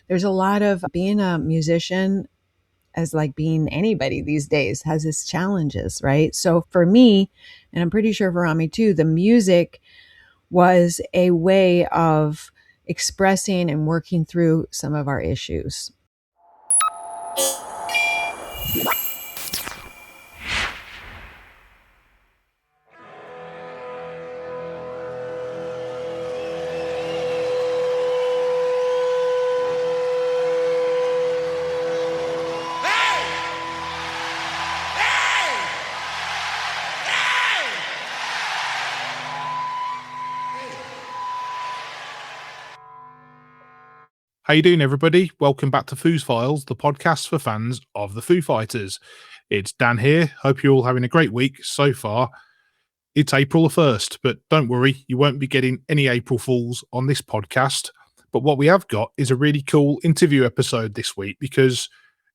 there's a lot of being a musician, as like being anybody these days, has its challenges, right? So for me, and I'm pretty sure for Rami too, the music was a way of expressing and working through some of our issues. How you doing, everybody? Welcome back to Foos Files, the podcast for fans of the Foo Fighters. It's Dan here. Hope you're all having a great week so far. It's April the 1st, but don't worry, you won't be getting any April Fools on this podcast. But what we have got is a really cool interview episode this week, because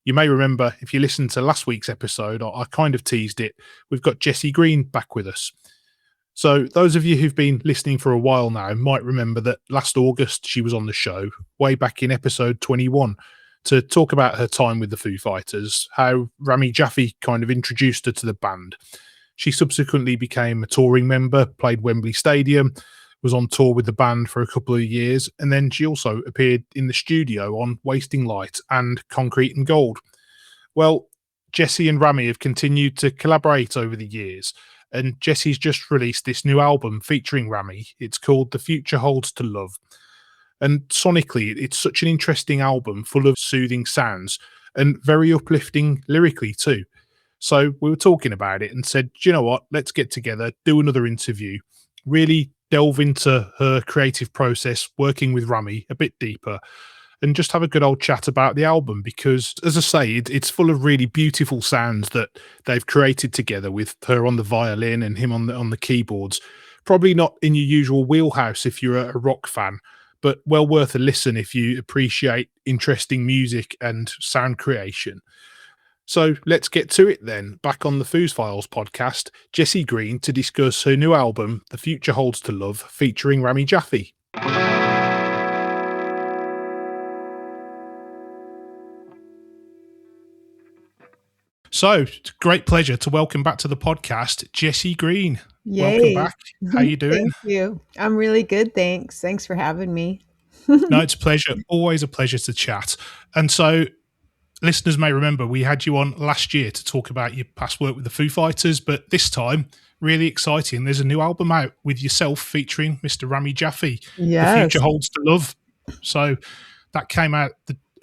you may remember, if you listened to last week's episode, I kind of teased it. We've got Jessy Greene back with us. So those of you who've been listening for a while now might remember that last August she was on the show, way back in episode 21, to talk about her time with the Foo Fighters, how Rami Jaffee kind of introduced her to the band. She subsequently became a touring member, played Wembley Stadium, was on tour with the band for a couple of years, and then she also appeared in the studio on Wasting Light and Concrete and Gold. Well, Jessy and Rami have continued to collaborate over the years, and Jessy's just released this new album featuring Rami. It's called The Future Holds to Love. And sonically, it's such an interesting album full of soothing sounds and very uplifting lyrically too. So we were talking about it and said, do you know what? Let's get together, do another interview, really delve into her creative process, working with Rami a bit deeper, and just have a good old chat about the album, because, as I say, it's full of really beautiful sounds that they've created together, with her on the violin and him on the keyboards. Probably not in your usual wheelhouse if you're a rock fan, but well worth a listen if you appreciate interesting music and sound creation. So let's get to it then. Back on the Foos Files podcast, Jessy Greene to discuss her new album, The Future Holds to Love, featuring Rami Jaffee. So, it's a great pleasure to welcome back to the podcast, Jessy Greene. Yay. Welcome back. How you doing? Thank you. I'm really good, thanks. Thanks for having me. No, it's a pleasure. Always a pleasure to chat. And so, listeners may remember we had you on last year to talk about your past work with the Foo Fighters, but this time, really exciting. There's a new album out with yourself featuring Mr. Rami Jaffee. Yes. The Future Holds to Love. So that came out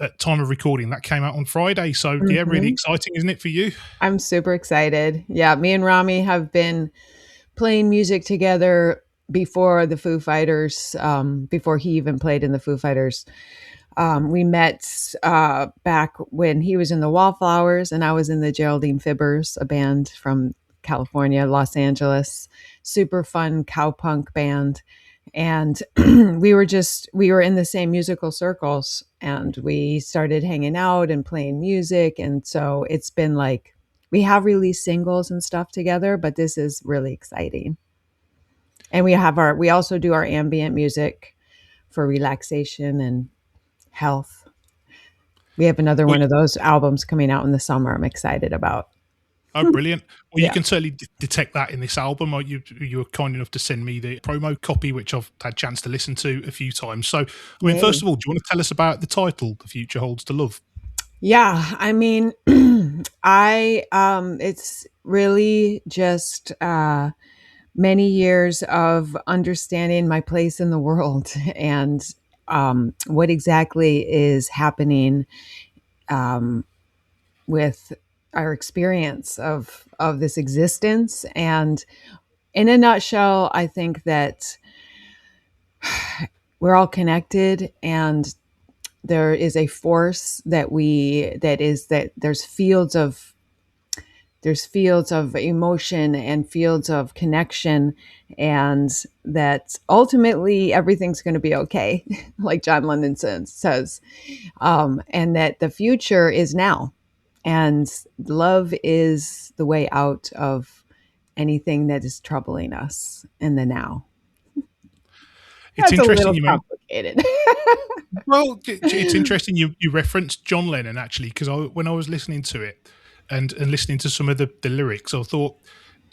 at time of recording. That came out on Friday. So yeah, really exciting, isn't it, for you? I'm super excited. Yeah, me and Rami have been playing music together before the Foo Fighters, before he even played in the Foo Fighters. We met back when he was in the Wallflowers and I was in the Geraldine Fibbers, a band from California, Los Angeles. Super fun cowpunk band. And we were in the same musical circles, and we started hanging out and playing music. And so it's been like, we have released singles and stuff together, but this is really exciting. And we also do our ambient music for relaxation and health. We have another one of those albums coming out in the summer I'm excited about. Oh, brilliant. Well, Yeah. You can certainly detect that in this album. You were kind enough to send me the promo copy, which I've had a chance to listen to a few times. So, I mean, First of all, do you want to tell us about the title, The Future Holds to Love? Yeah, I mean, it's really just many years of understanding my place in the world and what exactly is happening with our experience of this existence. And in a nutshell, I think that we're all connected, and there is a force that there's fields of emotion and fields of connection, and that ultimately everything's going to be okay, like John Lennon says, and that the future is now, and love is the way out of anything that is troubling us in the now. It's That's a interesting little you meant. complicated. Well, it's interesting you referenced John Lennon actually, because when I was listening to it and listening to some of the lyrics, I thought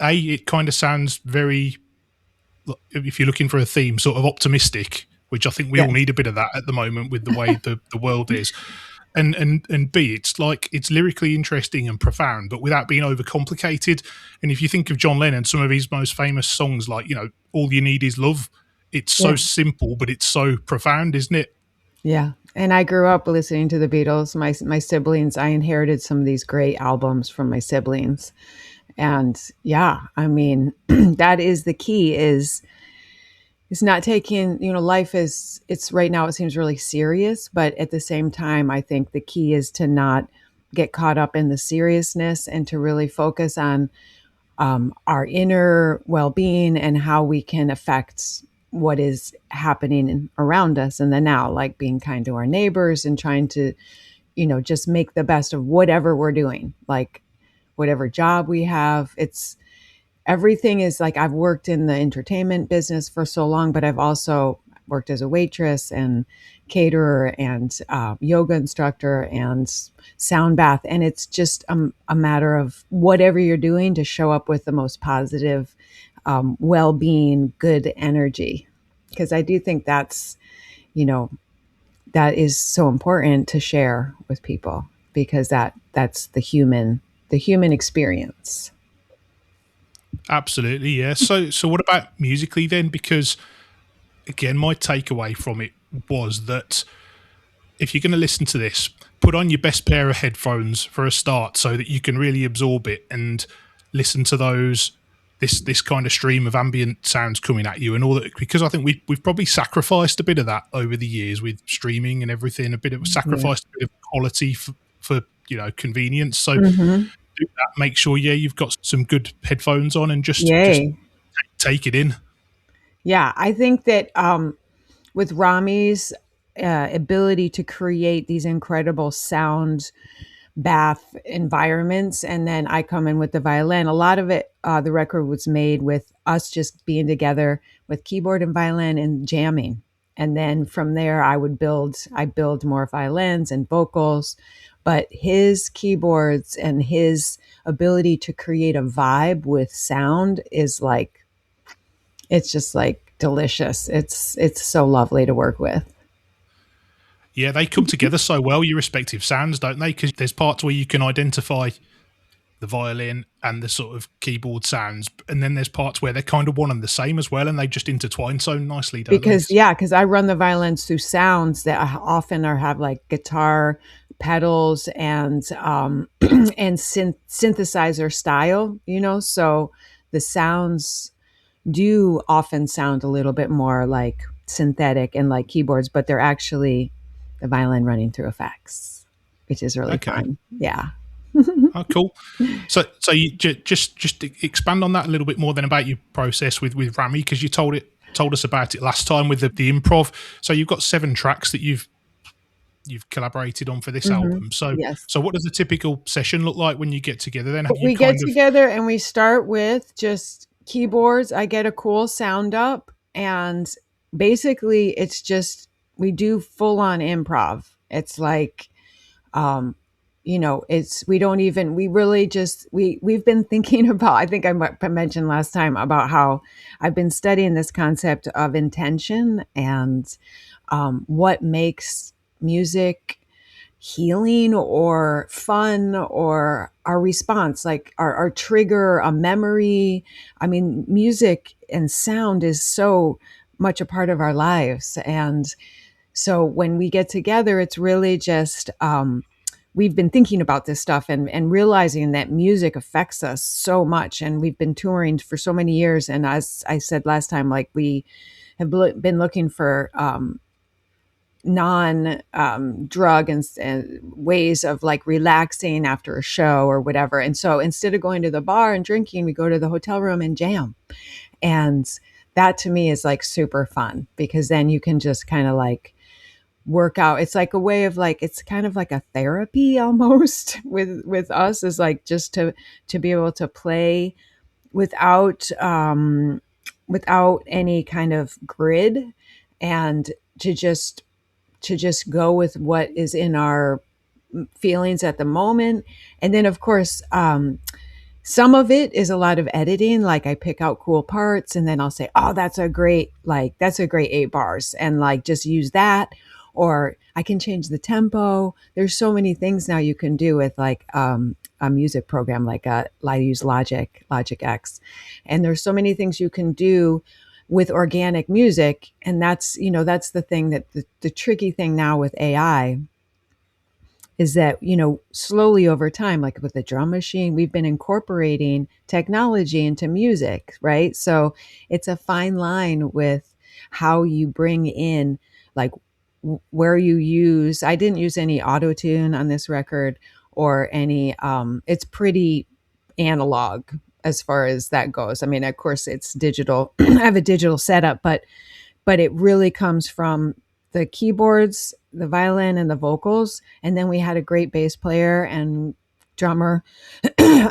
it kind of sounds very, if you're looking for a theme, sort of optimistic, which I think we all Yes. need a bit of that at the moment with the way the world is. And B, it's like it's lyrically interesting and profound, but without being overcomplicated. And if you think of John Lennon, some of his most famous songs, like "All You Need Is Love," it's so Yeah. simple, but it's so profound, isn't it? Yeah. And I grew up listening to the Beatles. My siblings, I inherited some of these great albums from my siblings. And yeah, I mean, that is the key is not taking, life is it's right now it seems really serious, but at the same time, I think the key is to not get caught up in the seriousness and to really focus on our inner well-being and how we can affect what is happening around us in the now, like being kind to our neighbors and trying to, just make the best of whatever we're doing, like whatever job we have. It's everything is like I've worked in the entertainment business for so long, but I've also worked as a waitress and caterer and yoga instructor and sound bath. And it's just a matter of whatever you're doing to show up with the most positive, well being, good energy. Because I do think you know, that is so important to share with people because that's the human experience. Absolutely, yeah. So what about musically then? Because again, my takeaway from it was that if you're going to listen to this, put on your best pair of headphones for a start, so that you can really absorb it and listen to this kind of stream of ambient sounds coming at you and all that. Because I think we've probably sacrificed a bit of that over the years with streaming and everything. A bit of Yeah. sacrificed a bit of quality for convenience. So Hmm. do that. Make sure, yeah, you've got some good headphones on and just Yay. take it in. Yeah, I think that with Rami's ability to create these incredible sound bath environments, and then I come in with the violin. A lot of it, the record was made with us just being together with keyboard and violin and jamming. And then from there, I build more violins and vocals. But his keyboards and his ability to create a vibe with sound is like it's just like delicious. It's so lovely to work with. Yeah, they come together so well, your respective sounds, don't they? Because there's parts where you can identify the violin and the sort of keyboard sounds, and then there's parts where they're kind of one and the same as well, and they just intertwine so nicely, don't they? Because I run the violins through sounds that often are have like guitar pedals and and synthesizer style, so the sounds do often sound a little bit more like synthetic and like keyboards, but they're actually the violin running through effects, which is really Okay. fun. Yeah. Oh, cool. So you just expand on that a little bit more than about your process with Rami, because you told us about it last time with the improv. So you've got 7 tracks that you've collaborated on for this Hmm. album. So Yes. so what does a typical session look like when you get together? Then have you We get kind of together and we start with just keyboards. I get a cool sound up, and basically it's just we do full on improv. It's like it's we don't even we really just we've been thinking about, I think I mentioned last time about how I've been studying this concept of intention and what makes music healing or fun or our response, like our trigger, a memory. I mean, music and sound is so much a part of our lives. And so when we get together, it's really just, we've been thinking about this stuff and realizing that music affects us so much. And we've been touring for so many years. And as I said last time, like we have been looking for non drug and ways of like relaxing after a show or whatever. And so instead of going to the bar and drinking, we go to the hotel room and jam. And that to me is like super fun because then you can just kind of like work out. It's like a way of like it's kind of like a therapy almost with us, is like just to be able to play without without any kind of grid and to just go with what is in our feelings at the moment. And then of course, some of it is a lot of editing. Like I pick out cool parts and then I'll say, oh, that's a great 8 bars, and like just use that. Or I can change the tempo. There's so many things now you can do with like a music program like I use Logic X. And there's so many things you can do with organic music. And that's the thing, that the tricky thing now with AI is that, slowly over time, like with the drum machine, we've been incorporating technology into music, right? So it's a fine line with how you bring in, like, where you use, I didn't use any auto tune on this record or any, it's pretty analog as far as that goes. I mean, of course, it's digital. I have a digital setup, but it really comes from the keyboards, the violin, and the vocals. And then we had a great bass player and drummer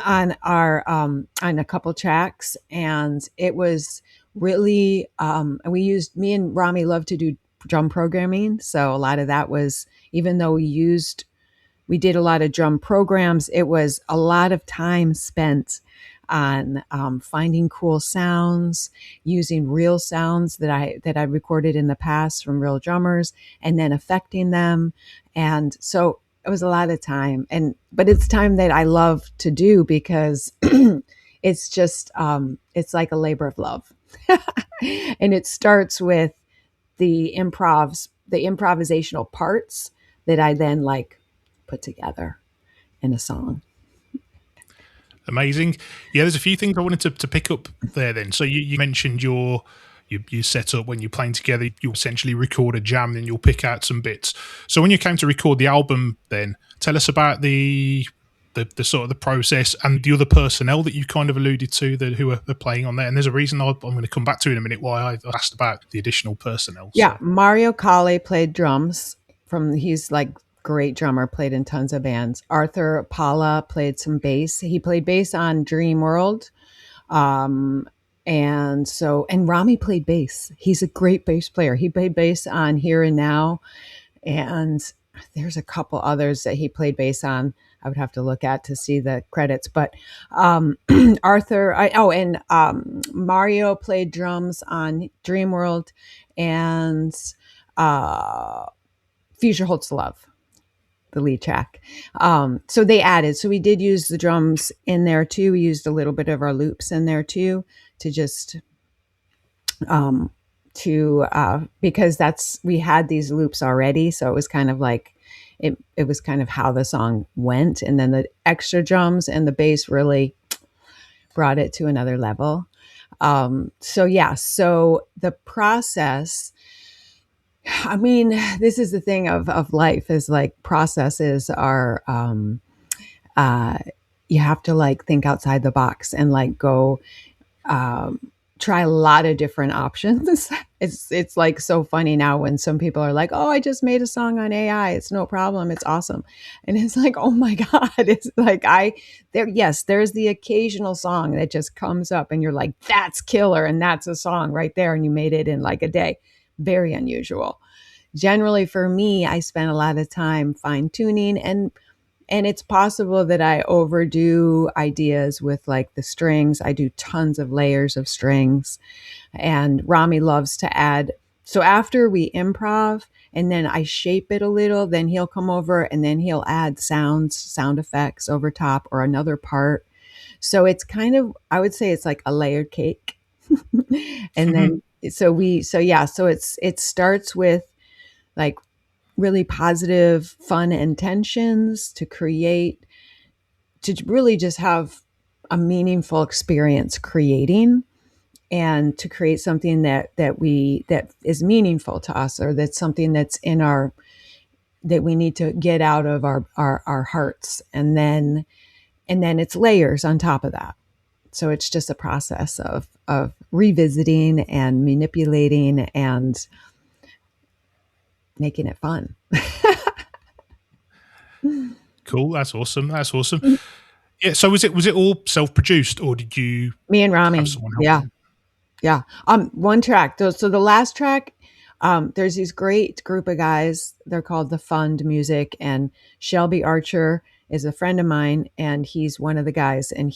on a couple tracks, and it was really me and Rami love to do drum programming, so a lot of that was, even though we did a lot of drum programs, it was a lot of time spent on finding cool sounds, using real sounds that I recorded in the past from real drummers, and then affecting them. And so it was a lot of time, but it's time that I love to do because it's just it's like a labor of love. And it starts with the improvisational parts that I then like put together in a song. Amazing. Yeah, there's a few things I wanted to pick up there then. So you mentioned you set up when you're playing together, you essentially record a jam and you'll pick out some bits. So when you came to record the album then, tell us about the sort of the process and the other personnel that you kind of alluded to who are playing on there. And there's a reason I'm going to come back to in a minute why I asked about the additional personnel. Yeah, so Mario Calle played drums. He's like great drummer, played in tons of bands. Arthur Pala played some bass. He played bass on Dream World. And Rami played bass. He's a great bass player. He played bass on Here and Now. And there's a couple others that he played bass on. I would have to look at to see the credits. But Mario played drums on Dream World, and Future Holds the Love, the lead track. So they added. So we did use the drums in there too. We used a little bit of our loops in there too to just because we had these loops already. So it was kind of like it was kind of how the song went. And then the extra drums and the bass really brought it to another level. So the process, I mean, this is the thing of life, is like processes are, you have to like think outside the box and like go, try a lot of different options. It's like so funny now when some people are like, oh, I just made a song on AI. It's no problem. It's awesome. And it's like, oh my God. It's like there's the occasional song that just comes up and you're like, that's killer. And that's a song right there. And you made it in like a day. Very unusual. Generally for me, I spend a lot of time fine tuning, and it's possible that I overdo ideas with like the strings. I do tons of layers of strings, and Rami loves to add. So after we improv and then I shape it a little, then he'll come over and then he'll add sound effects over top or another part. So it's kind of, I would say it's like a layered cake. And then, so it starts with like really positive, fun intentions to really just have a meaningful experience creating, and to create something that is meaningful to us, or that's something that's that we need to get out of our hearts. And then it's layers on top of that. So it's just a process of revisiting and manipulating and making it fun. Cool. That's awesome. Yeah. So was it all self-produced, or did you Me and Rami. have someone help? Yeah. One track. So the last track, There's these great group of guys. They're called the Fund Music, and Shelby Archer is a friend of mine, and he's one of the guys. And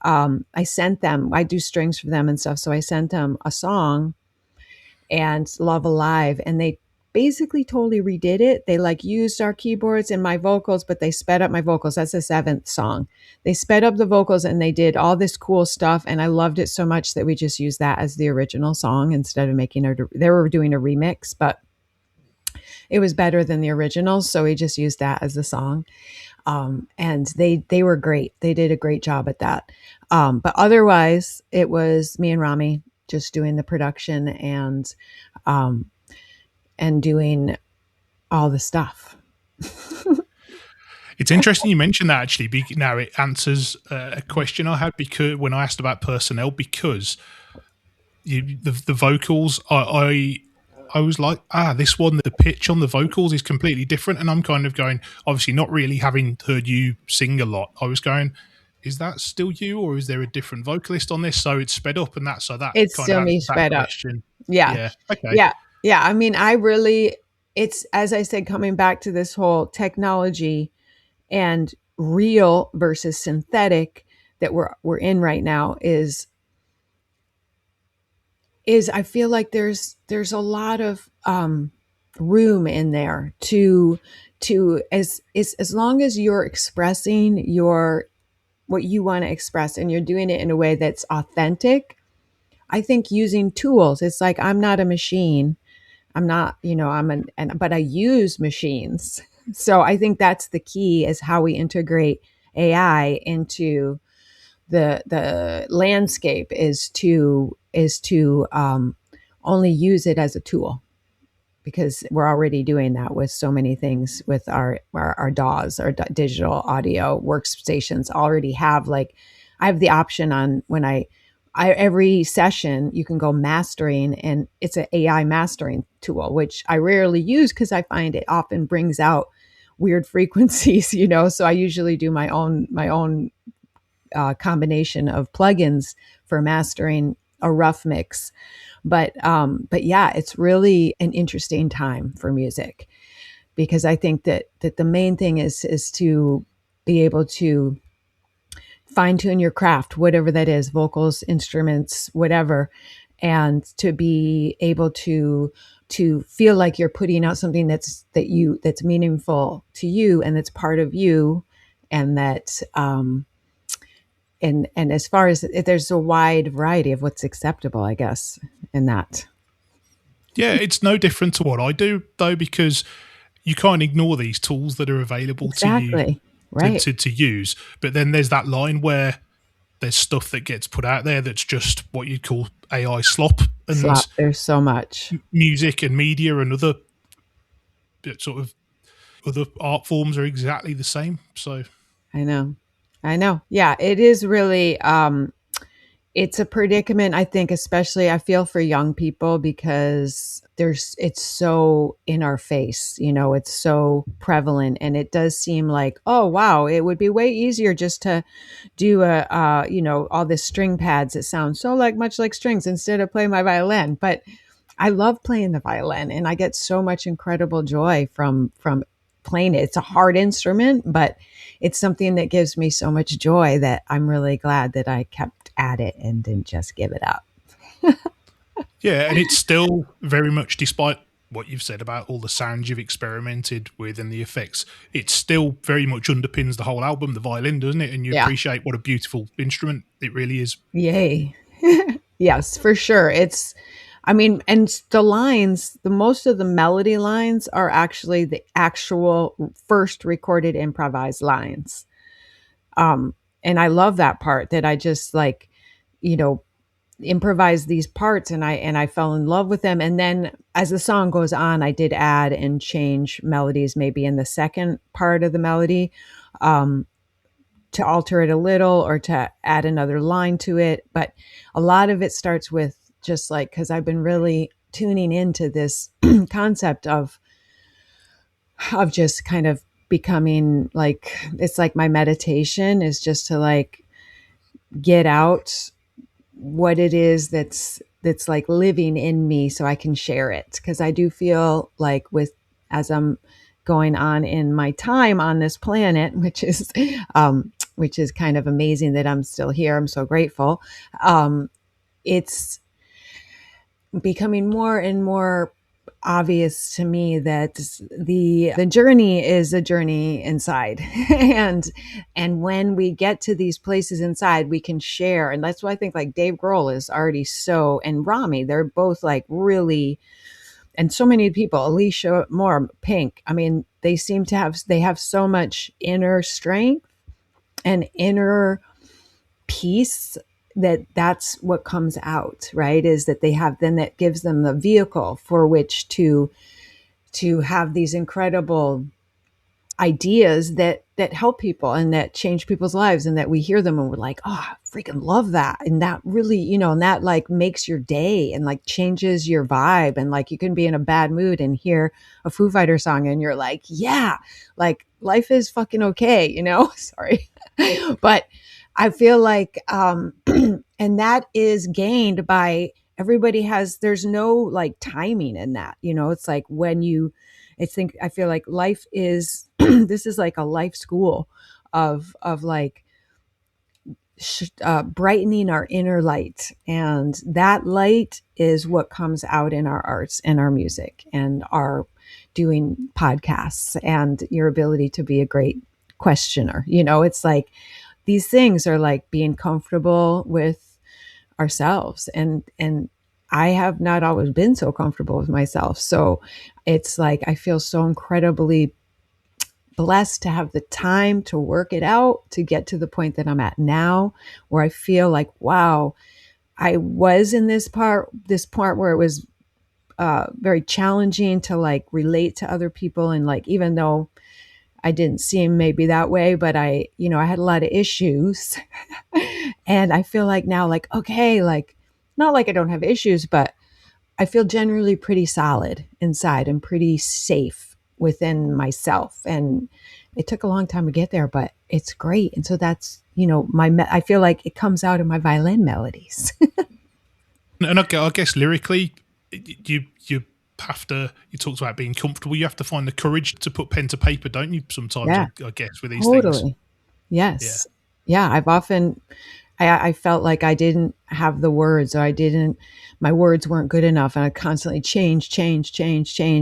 I sent them. I do strings for them and stuff, so I sent them a song and Love Alive, and they basically totally redid it. They like used our keyboards and my vocals, but they sped up my vocals. That's the seventh song. They sped up the vocals and they did all this cool stuff. And I loved it so much that we just used that as the original song instead of making it. They were doing a remix, but it was better than the original. So we just used that as the song. And they were great. They did a great job at that. But otherwise, it was me and Rami just doing the production um, and doing all the stuff. It's interesting you mentioned that actually. Now it answers a question I had because when I asked about personnel, because the vocals, I was like, this one, the pitch on the vocals is completely different, and I'm kind of going, obviously not really having heard you sing a lot. I was going, is that still you, or is there a different vocalist on this? So it's sped up, and that It's kind of still me answers that sped up. question. Yeah. Yeah. Okay. Yeah. Yeah. I mean, it's, as I said, coming back to this whole technology and real versus synthetic that we're in right now is I feel like there's a lot of room in there to as long as you're expressing your what you want to express and you're doing it in a way that's authentic. I think using tools, it's like I'm not a machine. I'm not, but I use machines. So I think that's the key is how we integrate AI into the landscape is to only use it as a tool, because we're already doing that with so many things with our DAWs, our digital audio workstations already have, like, I have the option on when I every session you can go mastering, and it's an AI mastering tool, which I rarely use because I find it often brings out weird frequencies, so I usually do my own combination of plugins for mastering a rough mix. But yeah, it's really an interesting time for music, because I think that the main thing is to be able to fine tune your craft, whatever that is, vocals, instruments, whatever, and to be able to feel like you're putting out something that's meaningful to you and that's part of you, and that and as far as there's a wide variety of what's acceptable, I guess, in that. Yeah, it's no different to what I do though, because you can't ignore these tools that are available to you Exactly. Right. to use. But then there's that line where there's stuff that gets put out there that's just what you'd call AI slop, and Slop. There's so much. music and media and other sort of other art forms are exactly the same. So I know. Yeah, it is really it's a predicament, I think, especially I feel for young people, because it's so in our face, it's so prevalent, and it does seem like, oh wow, it would be way easier just to do all this string pads that sound so much like strings instead of playing my violin. But I love playing the violin, and I get so much incredible joy from playing it. It's a hard instrument, but it's something that gives me so much joy that I'm really glad that I kept at it and didn't just give it up. yeah, and it's still very much, despite what you've said about all the sounds you've experimented with and the effects, it still very much underpins the whole album, the violin, doesn't it? And you appreciate what a beautiful instrument it really is. Yay. Yes, for sure. And the lines, most of the melody lines are actually the actual first recorded improvised lines. And I love that part, that I just improvise these parts, and I fell in love with them. And then as the song goes on, I did add and change melodies, maybe in the second part of the melody, to alter it a little or to add another line to it. But a lot of it starts with just because I've been really tuning into this concept of just kind of becoming it's like my meditation is just to get out what it is that's that's like living in me so I can share it. Because I do feel like as I'm going on in my time on this planet, which is kind of amazing that I'm still here. I'm so grateful. It's becoming more and more obvious to me that the journey is a journey inside, and when we get to these places inside, we can share. And that's why I think like Dave Grohl is already so, and Rami, they're both like really, and so many people, Alicia Moore, Pink, I mean, they have so much inner strength and inner peace, that's what comes out, right? Is that they have, then that gives them the vehicle for which to have these incredible ideas that help people and that change people's lives, and that we hear them and we're like, oh, I freaking love that. And that really, and that like makes your day and like changes your vibe. And like you can be in a bad mood and hear a Foo Fighter song and you're like, yeah, like life is fucking okay, sorry. But I feel like, and that is gained by there's no like timing in that, it's like I feel like life is, this is like a life school of like brightening our inner light. And that light is what comes out in our arts and our music and our doing podcasts and your ability to be a great questioner. It's like, these things are like being comfortable with ourselves, and I have not always been so comfortable with myself. So it's like I feel so incredibly blessed to have the time to work it out, to get to the point that I'm at now, where I feel like, wow, I was in this part where it was very challenging to like relate to other people. And like, even though I didn't seem maybe that way, but I had a lot of issues. And I feel like now, like, okay, like, not like I don't have issues, but I feel generally pretty solid inside and pretty safe within myself. And it took a long time to get there, but it's great. And so that's, I feel like it comes out in my violin melodies. And I guess lyrically, you have to. You talked about being comfortable. You have to find the courage to put pen to paper, don't you? Sometimes, Yeah, I guess, with these things. Yes. Yeah. I've often, I felt like I didn't have the words, or my words weren't good enough. And I constantly change,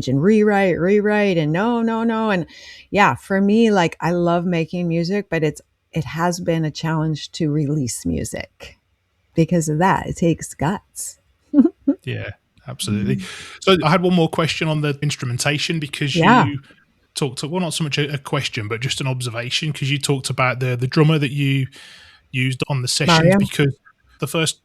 and rewrite, and no. And yeah, for me, like, I love making music, but it has been a challenge to release music because of that. It takes guts. Yeah, absolutely. So I had one more question on the instrumentation, because Yeah. you talked, well, not so much a question, but just an observation, because you talked about the drummer that you used on the sessions, Mario. because the first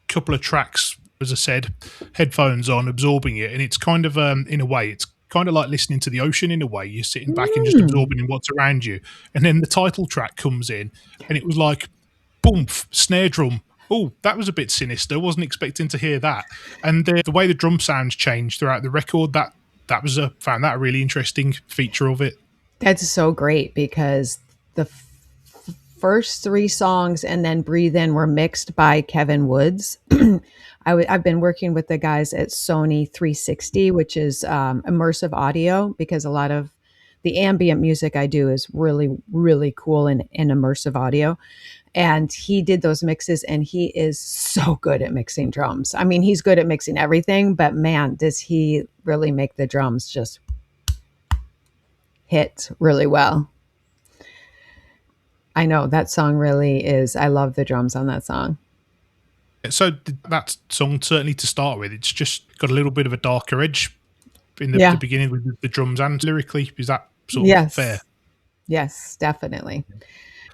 couple of tracks, as I said, headphones on, absorbing it, and it's kind of in a way, it's kind of like listening to the ocean. In a way, you're sitting back and just absorbing in what's around you. And then the title track comes in, and it was like, boom, snare drum. Oh, that was a bit sinister. Wasn't expecting to hear that. And the way the drum sounds changed throughout the record, that was found that a really interesting feature of it. That's so great, because the first three songs and then Breathe In were mixed by Kevin Woods. I've been working with the guys at Sony 360, which is immersive audio, because a lot of the ambient music I do is really, really cool in immersive audio. And he did those mixes, and he is so good at mixing drums. I mean, he's good at mixing everything, but man, does he really make the drums just hit really well. I know that song really is, I love the drums on that song. So that song, certainly to start with, it's just got a little bit of a darker edge in the beginning with the drums, and lyrically, is that sort of fair? Yes, definitely.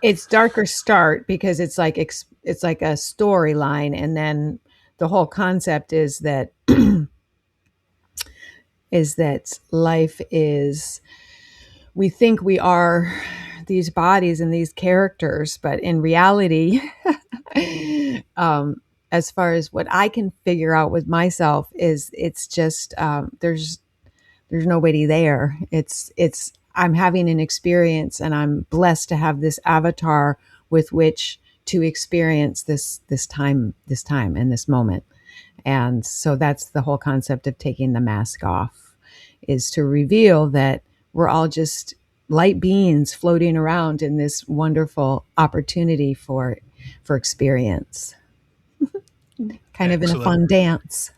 It's darker start because it's like a storyline, and then the whole concept is that life is, we think we are these bodies and these characters, but in reality, as far as what I can figure out with myself, is it's just there's nobody there. It's I'm having an experience, and I'm blessed to have this avatar with which to experience this time and this moment. And so that's the whole concept of taking the mask off, is to reveal that we're all just light beings floating around in this wonderful opportunity for experience, kind of in a Excellent. fun dance.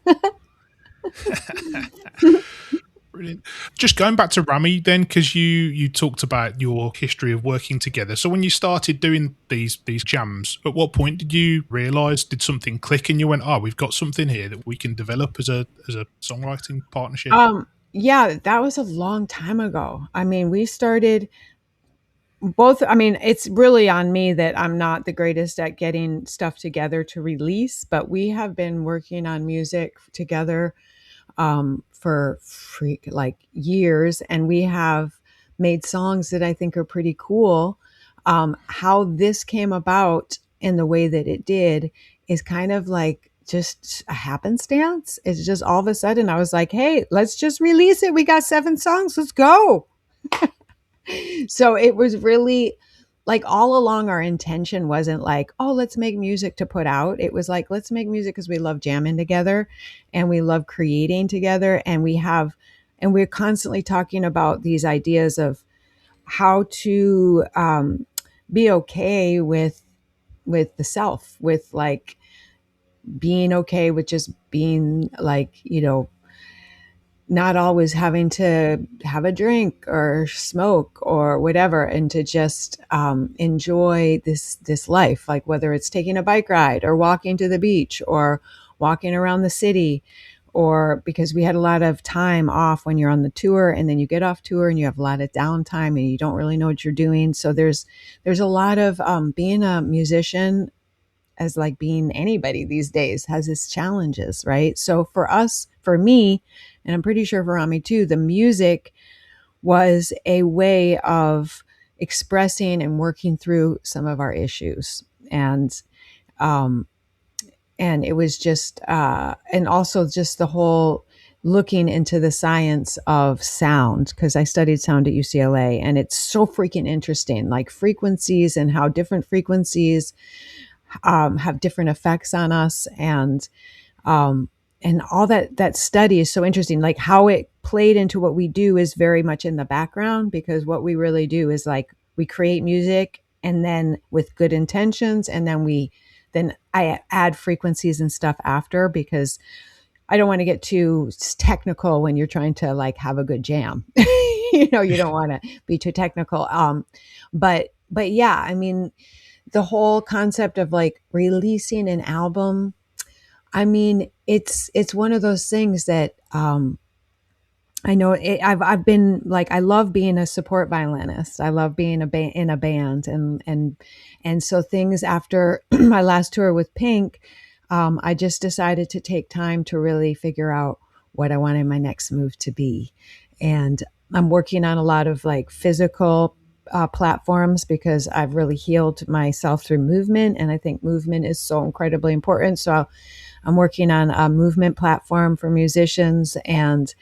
Brilliant. Just going back to Rami then, because you talked about your history of working together. So when you started doing these jams, at what point did you realise, did something click and you went, oh, we've got something here that we can develop as a songwriting partnership? Yeah, that was a long time ago. I mean, we started both. I mean, it's really on me that I'm not the greatest at getting stuff together to release, but we have been working on music together for like years, and we have made songs that I think are pretty cool. How this came about in the way that it did is kind of like just a happenstance. It's just all of a sudden I was like, hey, let's just release it. We got 7 songs. Let's go. So it was really like all along our intention wasn't like, oh, let's make music to put out. It was like, let's make music because we love jamming together and we love creating together. And we're constantly talking about these ideas of how to be okay with the self, with like being okay with just being like, not always having to have a drink or smoke or whatever, and to just enjoy this life, like whether it's taking a bike ride or walking to the beach or walking around the city, or because we had a lot of time off when you're on the tour, and then you get off tour and you have a lot of downtime and you don't really know what you're doing. So there's a lot of being a musician, as like being anybody these days, has its challenges, right? So for me, and I'm pretty sure for Rami too, the music was a way of expressing and working through some of our issues. Um, and it was just, and also just the whole looking into the science of sound, because I studied sound at UCLA, and it's so freaking interesting, like frequencies and how different frequencies have different effects on us, um, and all that study is so interesting. Like how it played into what we do is very much in the background, because what we really do is like we create music and then with good intentions, and then I add frequencies and stuff after, because I don't want to get too technical when you're trying to like have a good jam. You don't want to be too technical. But yeah, I mean, the whole concept of like releasing an album, I mean, it's one of those things that I know I've been like, I love being a support violinist. I love being in a band, and so things after my last tour with Pink, I just decided to take time to really figure out what I wanted my next move to be, and I'm working on a lot of like physical platforms, because I've really healed myself through movement, and I think movement is so incredibly important. So I'm working on a movement platform for musicians, and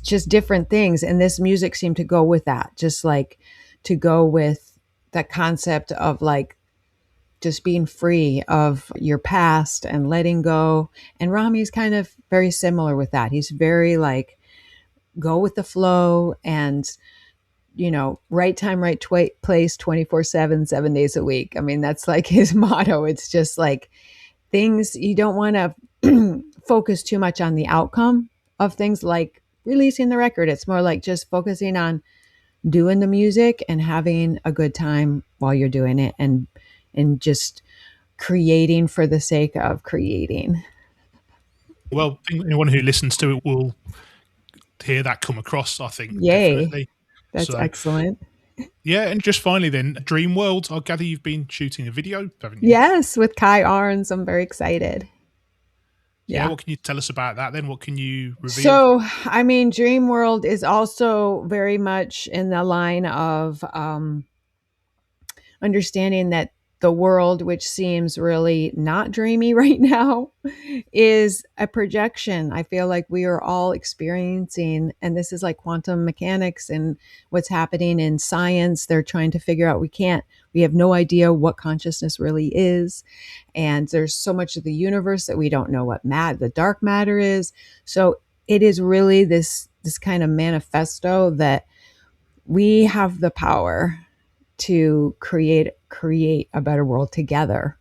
just different things. And this music seemed to go with that, just like to go with that concept of like just being free of your past and letting go. And Rami's kind of very similar with that. He's very like, go with the flow, and right time, right place, 24/7, 7 days a week. I mean, that's like his motto. It's just like things you don't want to focus too much on the outcome of things like releasing the record. It's more like just focusing on doing the music and having a good time while you're doing it, and just creating for the sake of creating. Well, I think anyone who listens to it will hear that come across, I think, Yay. definitely. That's So, excellent. yeah, and just finally then, Dream World, I gather you've been shooting a video, haven't you? Yes, with Kai Arns. I'm very excited. Yeah, Yeah. what can you tell us about that then? What can you reveal? So, I mean, Dream World is also very much in the line of understanding that the world, which seems really not dreamy right now, is a projection. I feel like we are all experiencing, and this is like quantum mechanics and what's happening in science. They're trying to figure out, we have no idea what consciousness really is. And there's so much of the universe that we don't know what the dark matter is. So it is really this kind of manifesto that we have the power to create a better world together.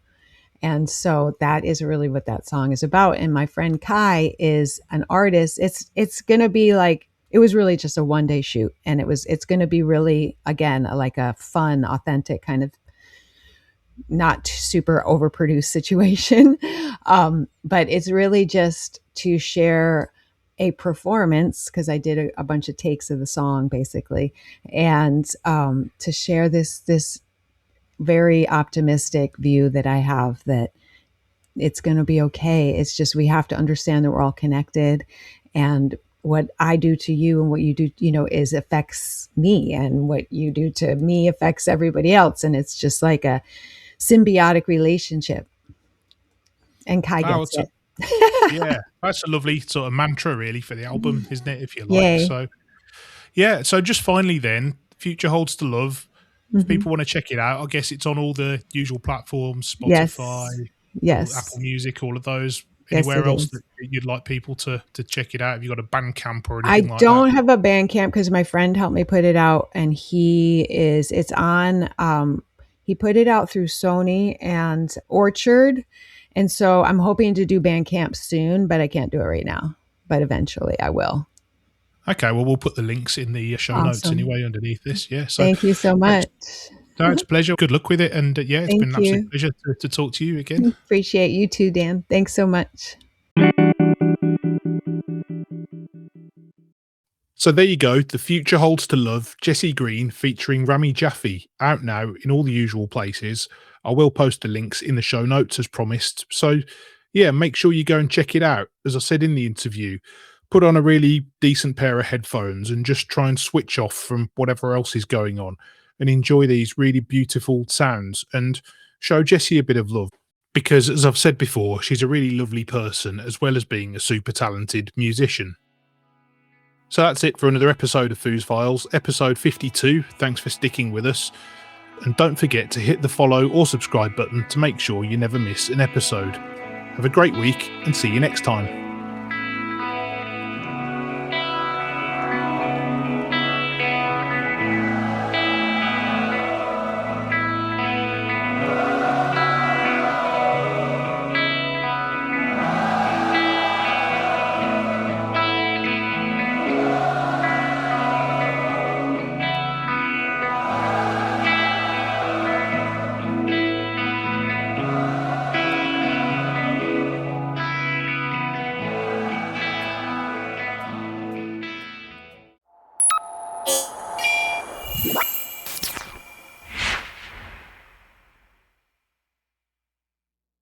And so that is really what that song is about. And my friend Kai is an artist. It's going to be like, it was really just a one-day shoot, and it's going to be really, again, like a fun, authentic kind of, not super overproduced situation. But it's really just to share a performance, because I did a bunch of takes of the song basically, and to share this very optimistic view that I have, that it's going to be okay. It's just, we have to understand that we're all connected, and what I do to you and what you do, is affects me, and what you do to me affects everybody else. And it's just like a symbiotic relationship. And Kai Wow, gets it. yeah, that's a lovely sort of mantra really for the album, isn't it? If you like. Yay. So yeah, so just finally then, Future Holds to Love. If people want to check it out, I guess it's on all the usual platforms, Spotify, Yes. Apple Music, all of those. Yes, Anywhere else is. that you'd like people to check it out? Have you got a Bandcamp or I anything like don't that? have a Bandcamp because my friend helped me put it out, and it's on, he put it out through Sony and Orchard. And so I'm hoping to do Bandcamp soon, but I can't do it right now, but eventually I will. Okay, well, we'll put the links in the show notes Awesome. anyway underneath this. Yeah, so Thank you so much. no, it's a pleasure. Good luck with it, and yeah, it's been an Thank you. absolute pleasure to talk to you again. Appreciate you too, Dan. Thanks so much. So there you go. The Future Holds to Love, Jessy Greene featuring Rami Jaffee, out now in all the usual places. I will post the links in the show notes as promised. So yeah, make sure you go and check it out. As I said in the interview, put on a really decent pair of headphones and just try and switch off from whatever else is going on and enjoy these really beautiful sounds and show Jessy a bit of love. Because as I've said before, she's a really lovely person as well as being a super talented musician. So that's it for another episode of Foos Files, episode 52. Thanks for sticking with us. And don't forget to hit the follow or subscribe button to make sure you never miss an episode. Have a great week and see you next time.